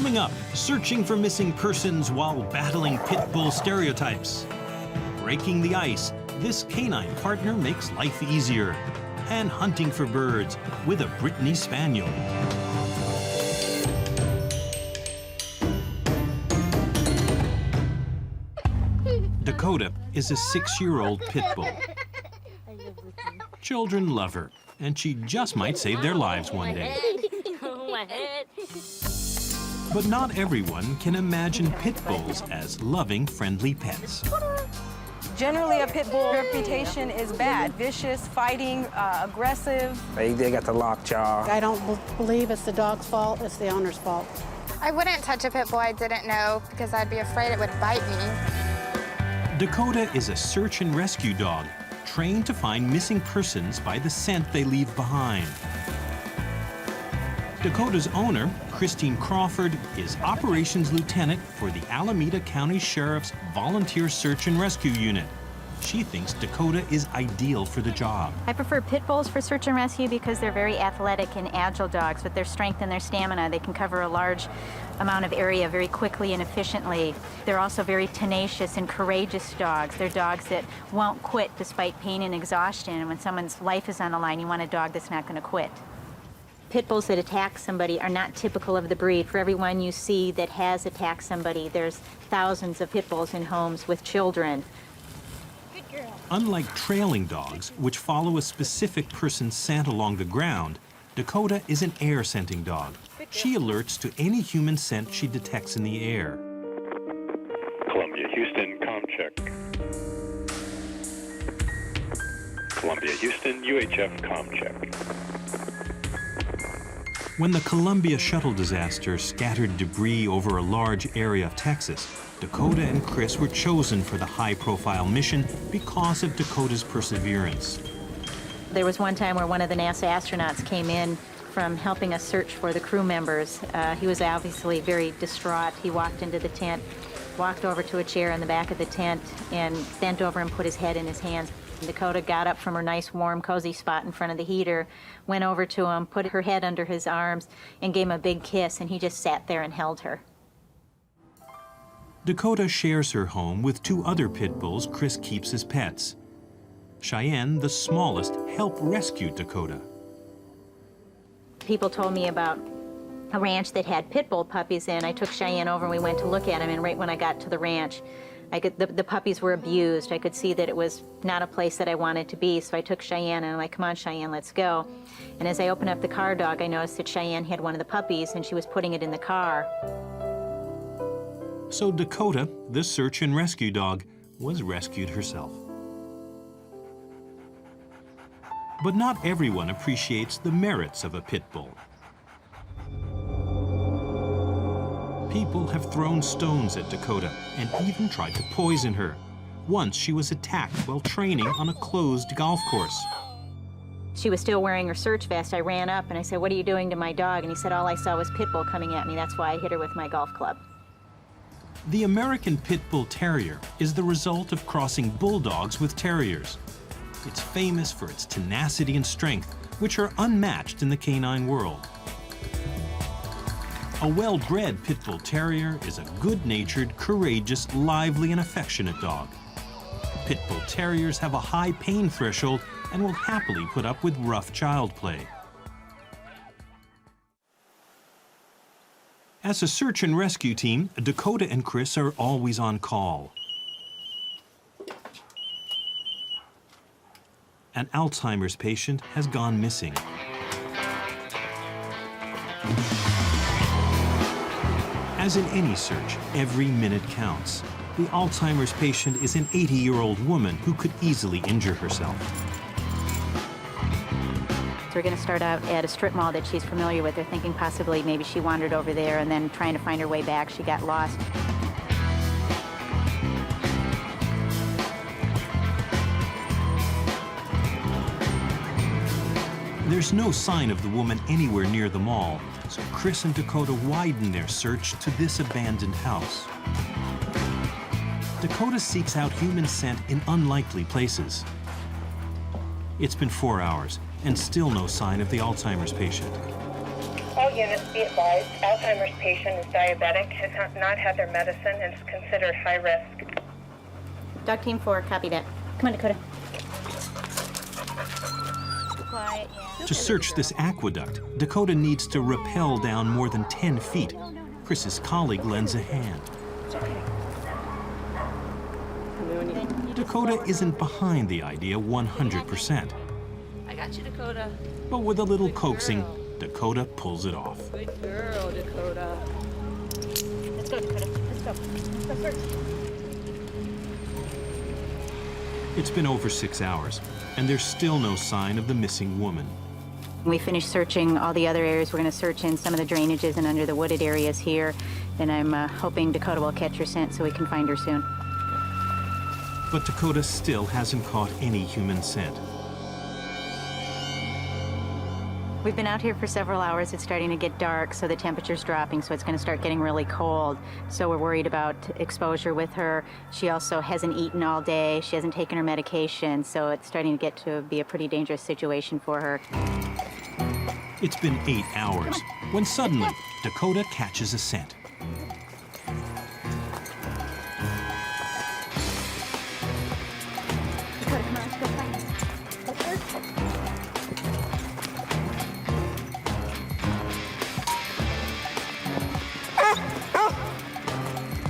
Coming up, searching for missing persons while battling Pitbull stereotypes. Breaking the ice, this canine partner makes life easier. And hunting for birds with a Brittany Spaniel. Dakota is a 6-year-old Pitbull. Children love her, and she just might save their lives one day. But not everyone can imagine pit bulls as loving, friendly pets. Generally, a pit bull reputation is bad. Vicious, fighting, aggressive. They got the lockjaw. I don't believe it's the dog's fault, it's the owner's fault. I wouldn't touch a pit bull I didn't know because I'd be afraid it would bite me. Dakota is a search and rescue dog, trained to find missing persons by the scent they leave behind. Dakota's owner, Christine Crawford, is Operations Lieutenant for the Alameda County Sheriff's Volunteer Search and Rescue Unit. She thinks Dakota is ideal for the job. I prefer pit bulls for search and rescue because they're very athletic and agile dogs. With their strength and their stamina, they can cover a large amount of area very quickly and efficiently. They're also very tenacious and courageous dogs. They're dogs that won't quit despite pain and exhaustion. And when someone's life is on the line, you want a dog that's not going to quit. Pit bulls that attack somebody are not typical of the breed. For every one you see that has attacked somebody, there's thousands of pit bulls in homes with children. Good girl. Unlike trailing dogs, which follow a specific person's scent along the ground, Dakota is an air-scenting dog. She alerts to any human scent she detects in the air. Columbia, Houston, comm check. Columbia, Houston, UHF, comm check. When the Columbia shuttle disaster scattered debris over a large area of Texas, Dakota and Chris were chosen for the high-profile mission because of Dakota's perseverance. There was one time where one of the NASA astronauts came in from helping us search for the crew members. He was obviously very distraught. He walked into the tent, walked over to a chair in the back of the tent, and bent over and put his head in his hands. Dakota got up from her nice, warm, cozy spot in front of the heater, went over to him, put her head under his arms, and gave him a big kiss, and he just sat there and held her. Dakota shares her home with 2 other pit bulls Chris keeps as pets. Cheyenne, the smallest, helped rescue Dakota. People told me about a ranch that had pit bull puppies in. I took Cheyenne over and we went to look at them, and right when I got to the ranch, the puppies were abused. I could see that it was not a place that I wanted to be, so I took Cheyenne and I'm like, come on, Cheyenne, let's go. And as I opened up the car dog, I noticed that Cheyenne had one of the puppies and she was putting it in the car. So Dakota, the search and rescue dog, was rescued herself. But not everyone appreciates the merits of a pit bull. People have thrown stones at Dakota and even tried to poison her. Once she was attacked while training on a closed golf course. She was still wearing her search vest. I ran up and I said, what are you doing to my dog? And he said, all I saw was Pitbull coming at me. That's why I hit her with my golf club. The American Pit Bull Terrier is the result of crossing bulldogs with terriers. It's famous for its tenacity and strength, which are unmatched in the canine world. A well-bred Pit Bull Terrier is a good-natured, courageous, lively, and affectionate dog. Pit Bull Terriers have a high pain threshold and will happily put up with rough child play. As a search and rescue team, Dakota and Chris are always on call. An Alzheimer's patient has gone missing. As in any search, every minute counts. The Alzheimer's patient is an 80-year-old woman who could easily injure herself. So we're going to start out at a strip mall that she's familiar with. They're thinking possibly maybe she wandered over there and then trying to find her way back, she got lost. There's no sign of the woman anywhere near the mall, so Chris and Dakota widen their search to this abandoned house. Dakota seeks out human scent in unlikely places. It's been 4 hours, and still no sign of the Alzheimer's patient. All units be advised, Alzheimer's patient is diabetic, has not had their medicine, and is considered high risk. Dog Team 4, copy that. Come on, Dakota. Quiet, yeah. To search this aqueduct, Dakota needs to rappel down more than 10 feet. Chris's colleague lends a hand. Dakota isn't behind the idea 100%. I got you, Dakota. But with a little coaxing, Dakota pulls it off. Good girl, Dakota. Let's go, Dakota. Let's go. Let's go search. It's been over 6 hours, and there's still no sign of the missing woman. We finished searching all the other areas. We're going to search in some of the drainages and under the wooded areas here. And I'm hoping Dakota will catch her scent so we can find her soon. But Dakota still hasn't caught any human scent. We've been out here for several hours. It's starting to get dark, so the temperature's dropping, so it's going to start getting really cold. So we're worried about exposure with her. She also hasn't eaten all day. She hasn't taken her medication, so it's starting to get to be a pretty dangerous situation for her. It's been 8 hours, when suddenly Dakota catches a scent. Dakota, come on, let's go find her.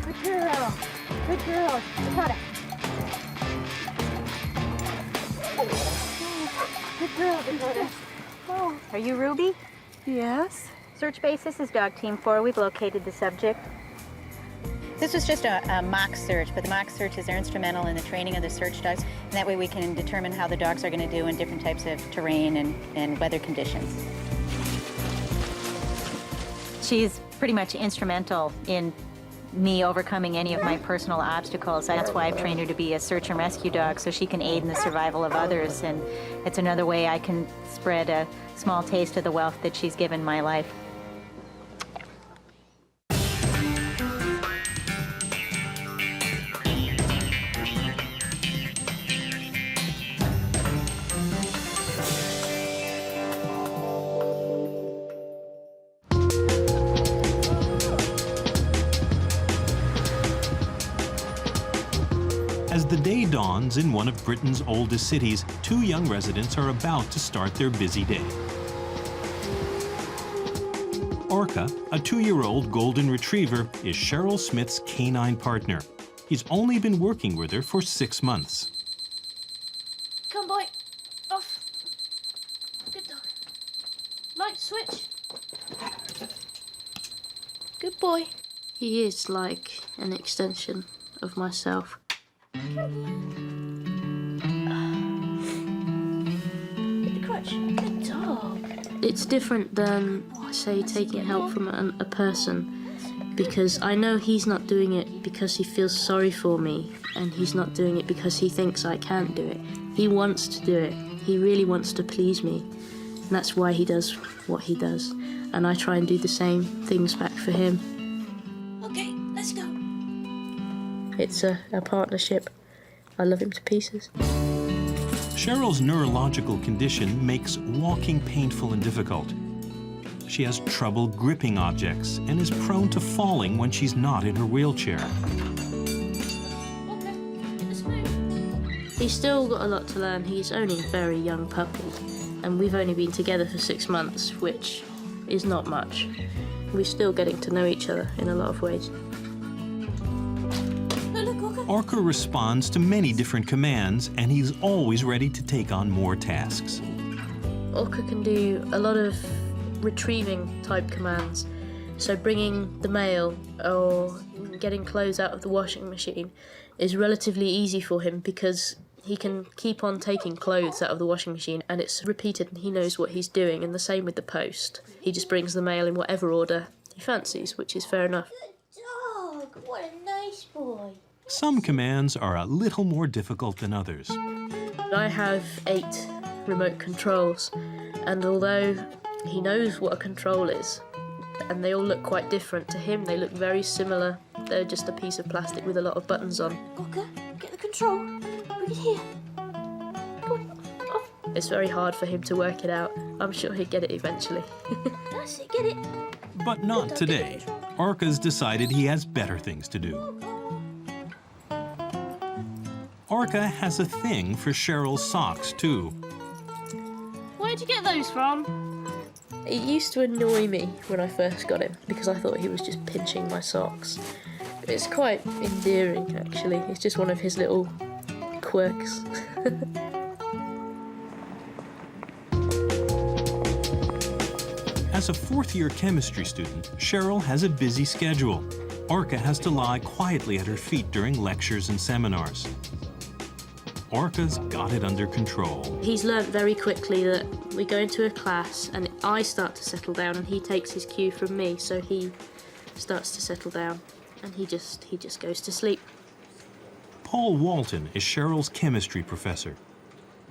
Good girl. Good girl. Dakota. Good girl, Dakota. Oh. Are you Ruby? Yes. Search base, this is Dog Team 4. We've located the subject. This was just a mock search, but the mock searches are instrumental in the training of the search dogs, and that way we can determine how the dogs are going to do in different types of terrain and weather conditions. She's pretty much instrumental in me overcoming any of my personal obstacles. That's why I've trained her to be a search and rescue dog, so she can aid in the survival of others, and it's another way I can spread a small taste of the wealth that she's given my life. As the day dawns in one of Britain's oldest cities, 2 young residents are about to start their busy day. Orca, a 2-year-old golden retriever, is Cheryl Smith's canine partner. He's only been working with her for 6 months. Come, boy. Off. Good dog. Light switch. Good boy. He is like an extension of myself. Hit the crutch. Good dog. It's different than, say, taking help from a person, because I know he's not doing it because he feels sorry for me, and he's not doing it because he thinks I can't do it. He wants to do it. He really wants to please me, and that's why he does what he does. And I try and do the same things back for him. Okay, let's go. It's a partnership. I love him to pieces. Cheryl's neurological condition makes walking painful and difficult. She has trouble gripping objects and is prone to falling when she's not in her wheelchair. Okay, let's move. He's still got a lot to learn. He's only a very young puppy, and we've only been together for 6 months, which is not much. We're still getting to know each other in a lot of ways. Orca responds to many different commands, and he's always ready to take on more tasks. Orca can do a lot of retrieving type commands. So bringing the mail or getting clothes out of the washing machine is relatively easy for him because he can keep on taking clothes out of the washing machine and it's repeated and he knows what he's doing, and the same with the post. He just brings the mail in whatever order he fancies, which is fair enough. Good dog, what a nice boy. Some commands are a little more difficult than others. I have 8 remote controls, and although he knows what a control is, and they all look quite different to him, they look very similar. They're just a piece of plastic with a lot of buttons on. Orca, get the control. Bring it here. Go on, off. It's very hard for him to work it out. I'm sure he'll get it eventually. That's it, get it. But not today. Orca's decided he has better things to do. Orca has a thing for Cheryl's socks, too. Where'd you get those from? It used to annoy me when I first got him because I thought he was just pinching my socks. It's quite endearing, actually. It's just one of his little quirks. As a fourth-year chemistry student, Cheryl has a busy schedule. Orca has to lie quietly at her feet during lectures and seminars. Orca's got it under control. He's learnt very quickly that we go into a class and I start to settle down and he takes his cue from me, so he starts to settle down and he just goes to sleep. Paul Walton is Cheryl's chemistry professor.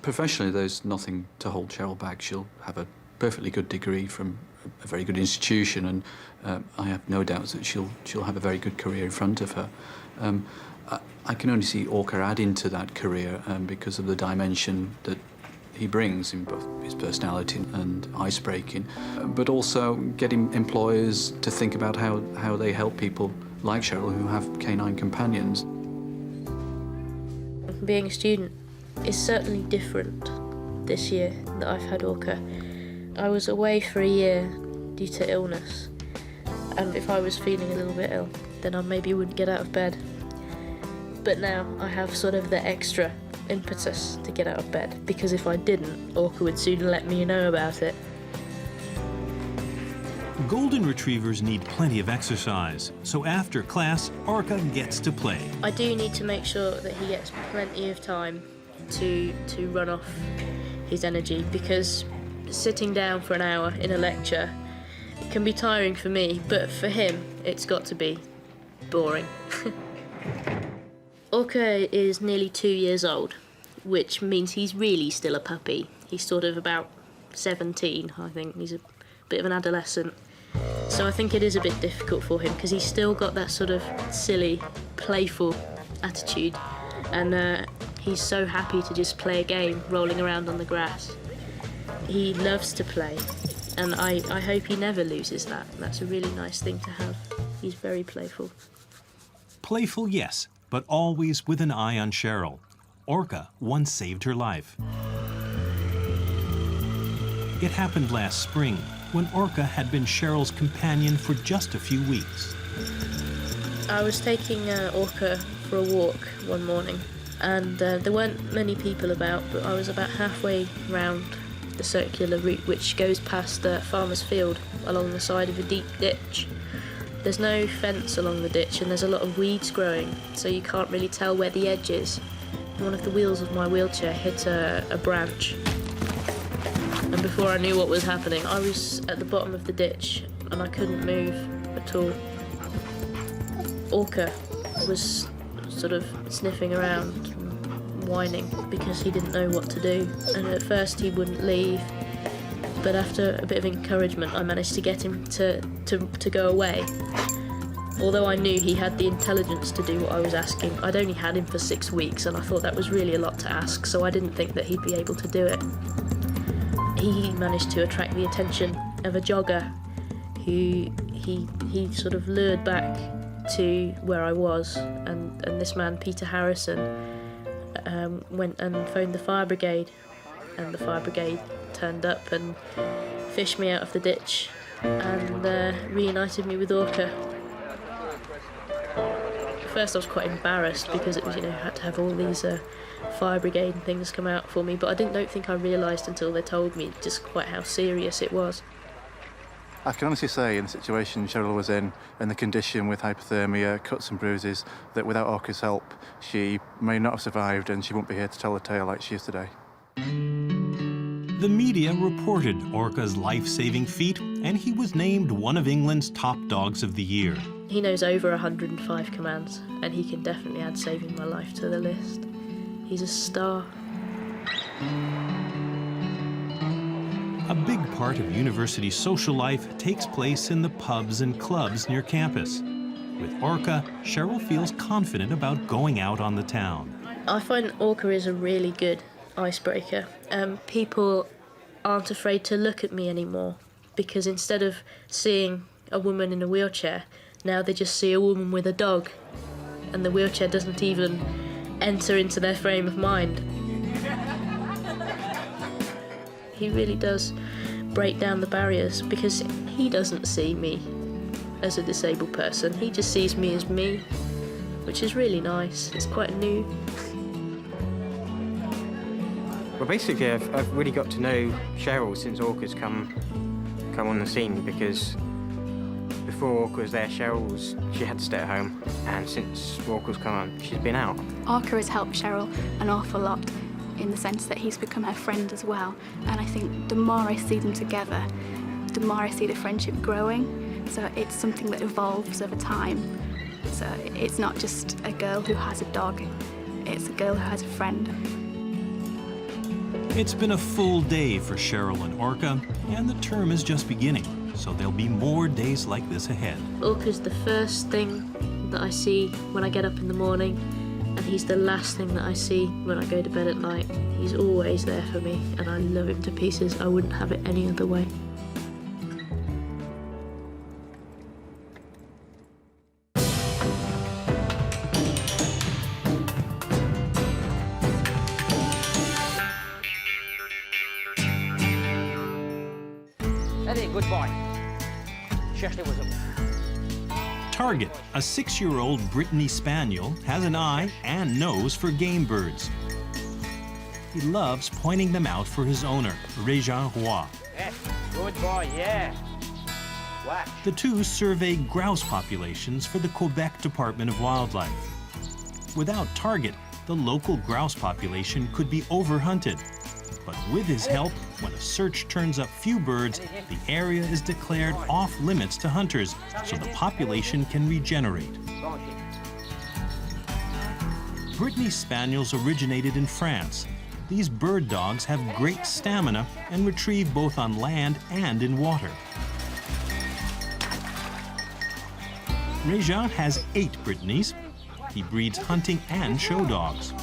Professionally, there's nothing to hold Cheryl back. She'll have a perfectly good degree from a very good institution, and I have no doubts that she'll have a very good career in front of her. I can only see Orca add into that career because of the dimension that he brings in both his personality and ice-breaking, but also getting employers to think about how they help people like Cheryl who have canine companions. Being a student is certainly different this year that I've had Orca. I was away for a year due to illness, and if I was feeling a little bit ill, then I maybe wouldn't get out of bed. But now I have sort of the extra impetus to get out of bed, because if I didn't, Orca would soon let me know about it. Golden retrievers need plenty of exercise, so after class, Orca gets to play. I do need to make sure that he gets plenty of time to run off his energy, because sitting down for an hour in a lecture can be tiring for me, but for him, it's got to be boring. Orca is nearly 2 years old, which means he's really still a puppy. He's sort of about 17, I think. He's a bit of an adolescent. So I think it is a bit difficult for him because he's still got that sort of silly, playful attitude. And he's so happy to just play a game rolling around on the grass. He loves to play, and I hope he never loses that. That's a really nice thing to have. He's very playful. Playful, yes, but always with an eye on Cheryl. Orca once saved her life. It happened last spring, when Orca had been Cheryl's companion for just a few weeks. I was taking Orca for a walk one morning, and there weren't many people about, but I was about halfway round the circular route which goes past the farmer's field along the side of a deep ditch. There's no fence along the ditch and there's a lot of weeds growing, so you can't really tell where the edge is. One of the wheels of my wheelchair hit a branch, and before I knew what was happening, I was at the bottom of the ditch and I couldn't move at all. Orca was sort of sniffing around, whining because he didn't know what to do, and at first he wouldn't leave, but after a bit of encouragement I managed to get him to go away. Although I knew he had the intelligence to do what I was asking, I'd only had him for 6 weeks and I thought that was really a lot to ask, so I didn't think that he'd be able to do it. He managed to attract the attention of a jogger who he sort of lured back to where I was, and this man, Peter Harrison, went and phoned the fire brigade, and the fire brigade turned up and fished me out of the ditch and reunited me with Orca. At first I was quite embarrassed because it was, had to have all these fire brigade and things come out for me, but I don't think I realised until they told me just quite how serious it was. I can honestly say, in the situation Cheryl was in, and the condition with hypothermia, cuts and bruises, that without Orca's help, she may not have survived and she won't be here to tell the tale like she is today. The media reported Orca's life-saving feat, and he was named one of England's top dogs of the year. He knows over 105 commands, and he can definitely add saving my life to the list. He's a star. A big part of university social life takes place in the pubs and clubs near campus. With Orca, Cheryl feels confident about going out on the town. I find Orca is a really good icebreaker. People aren't afraid to look at me anymore, because instead of seeing a woman in a wheelchair, now they just see a woman with a dog, and the wheelchair doesn't even enter into their frame of mind. He really does break down the barriers, because he doesn't see me as a disabled person. He just sees me as me, which is really nice. It's quite new. Well, basically, I've really got to know Cheryl since Orca's come on the scene, because before Orca was there, she had to stay at home, and since Orca's come on, she's been out. Orca has helped Cheryl an awful lot in the sense that he's become her friend as well, and I think the more I see them together, the more I see the friendship growing, so it's something that evolves over time. So it's not just a girl who has a dog, it's a girl who has a friend. It's been a full day for Cheryl and Orca, and the term is just beginning, so there'll be more days like this ahead. Orca's the first thing that I see when I get up in the morning, and he's the last thing that I see when I go to bed at night. He's always there for me, and I love him to pieces. I wouldn't have it any other way. Good boy. Target, a 6-year-old Brittany Spaniel, has an eye and nose for game birds. He loves pointing them out for his owner, Régent Roy. Good boy, yeah. Watch. The two survey grouse populations for the Quebec Department of Wildlife. Without Target, the local grouse population could be overhunted. But with his help, when a search turns up few birds, the area is declared off limits to hunters, so the population can regenerate. Brittany Spaniels originated in France. These bird dogs have great stamina and retrieve both on land and in water. Régent has 8 Brittany's. He breeds hunting and show dogs.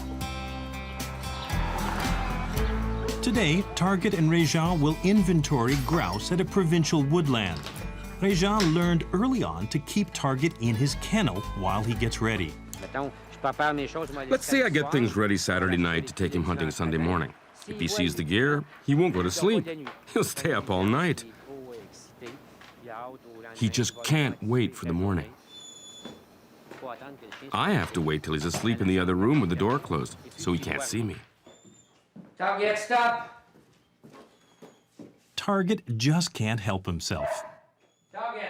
Today, Target and Régent will inventory grouse at a provincial woodland. Régent learned early on to keep Target in his kennel while he gets ready. Let's say I get things ready Saturday night to take him hunting Sunday morning. If he sees the gear, he won't go to sleep. He'll stay up all night. He just can't wait for the morning. I have to wait till he's asleep in the other room with the door closed, so he can't see me. Target, stop. Target just can't help himself. Target.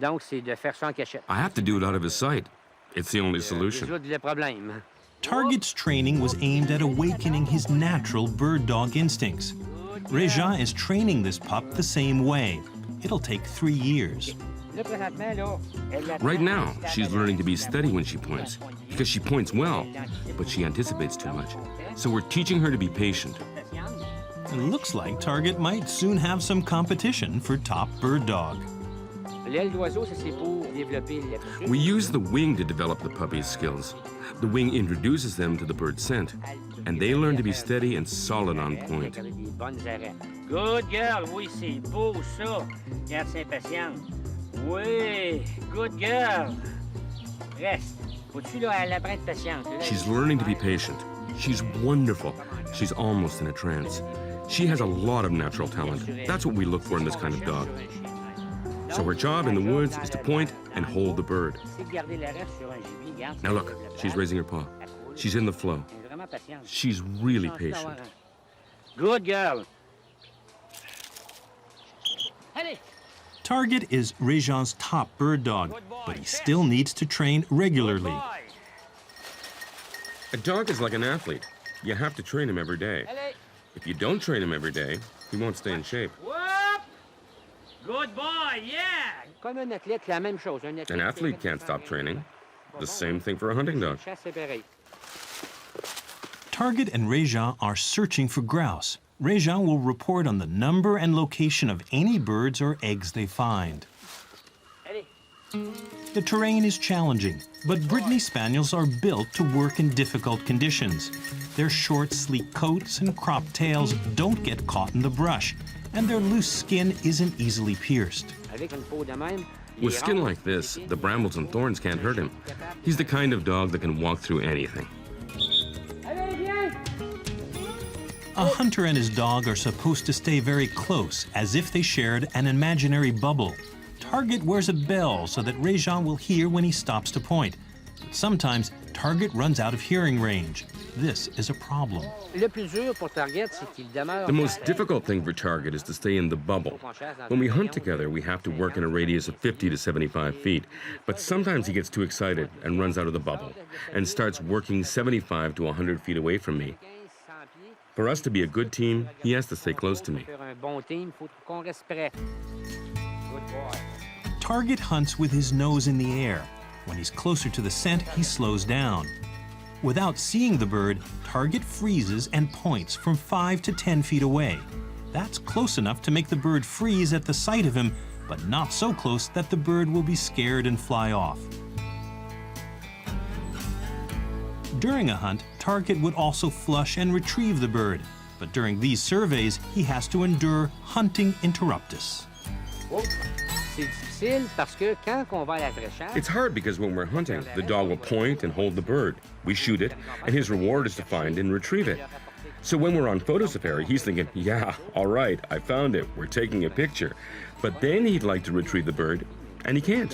Donc, c'est de faire ça en cachette. I have to do it out of his sight. It's the only solution. Target's training was aimed at awakening his natural bird dog instincts. Régent is training this pup the same way. It'll take 3 years. Right now, she's learning to be steady when she points, because she points well, but she anticipates too much. So we're teaching her to be patient. It looks like Target might soon have some competition for top bird dog. We use the wing to develop the puppy's skills. The wing introduces them to the bird's scent, and they learn to be steady and solid on point. Good girl, oui, c'est beau ça. Regarde, c'est impatient. Oui, good girl. Reste. Faut-tu là, elle apprend de patience. She's learning to be patient. She's wonderful. She's almost in a trance. She has a lot of natural talent. That's what we look for in this kind of dog. So her job in the woods is to point and hold the bird. Now look, she's raising her paw. She's in the flow. She's really patient. Good girl. Target is Régent's top bird dog, but he still needs to train regularly. A dog is like an athlete. You have to train him every day. If you don't train him every day, he won't stay in shape. Good boy, yeah! An athlete can't stop training. The same thing for a hunting dog. Target and Régent are searching for grouse. Régent will report on the number and location of any birds or eggs they find. The terrain is challenging, but Brittany Spaniels are built to work in difficult conditions. Their short, sleek coats and cropped tails don't get caught in the brush, and their loose skin isn't easily pierced. With skin like this, the brambles and thorns can't hurt him. He's the kind of dog that can walk through anything. A hunter and his dog are supposed to stay very close, as if they shared an imaginary bubble. Target wears a bell so that Réjean will hear when he stops to point. But sometimes, Target runs out of hearing range. This is a problem. The most difficult thing for Target is to stay in the bubble. When we hunt together, we have to work in a radius of 50 to 75 feet. But sometimes he gets too excited and runs out of the bubble and starts working 75 to 100 feet away from me. For us to be a good team, he has to stay close to me. Target hunts with his nose in the air. When he's closer to the scent, he slows down. Without seeing the bird, Target freezes and points from 5 to 10 feet away. That's close enough to make the bird freeze at the sight of him, but not so close that the bird will be scared and fly off. During a hunt, Target would also flush and retrieve the bird, but during these surveys, he has to endure hunting interruptus. It's hard because when we're hunting, the dog will point and hold the bird. We shoot it, and his reward is to find and retrieve it. So when we're on photo safari, he's thinking, yeah, all right, I found it, we're taking a picture. But then he'd like to retrieve the bird, and he can't.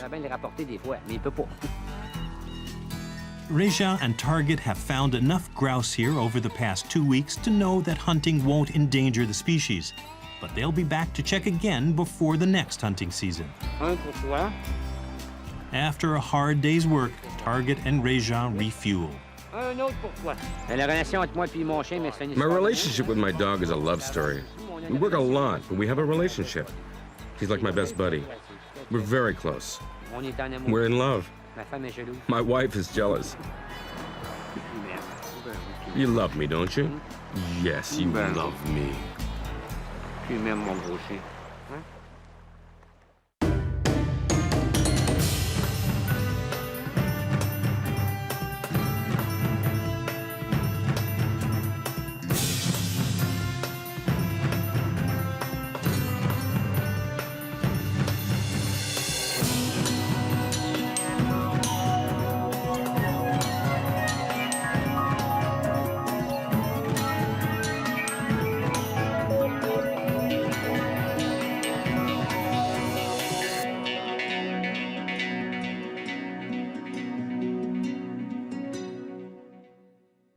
Réjean and Target have found enough grouse here over the past 2 weeks to know that hunting won't endanger the species. But they'll be back to check again before the next hunting season. After a hard day's work, Target and Réjean refuel. My relationship with my dog is a love story. We work a lot, but we have a relationship. He's like my best buddy. We're very close. We're in love. My wife is jealous. You love me, don't you? Yes, you love me. Tu m'aimes, mon gros chien. Hein?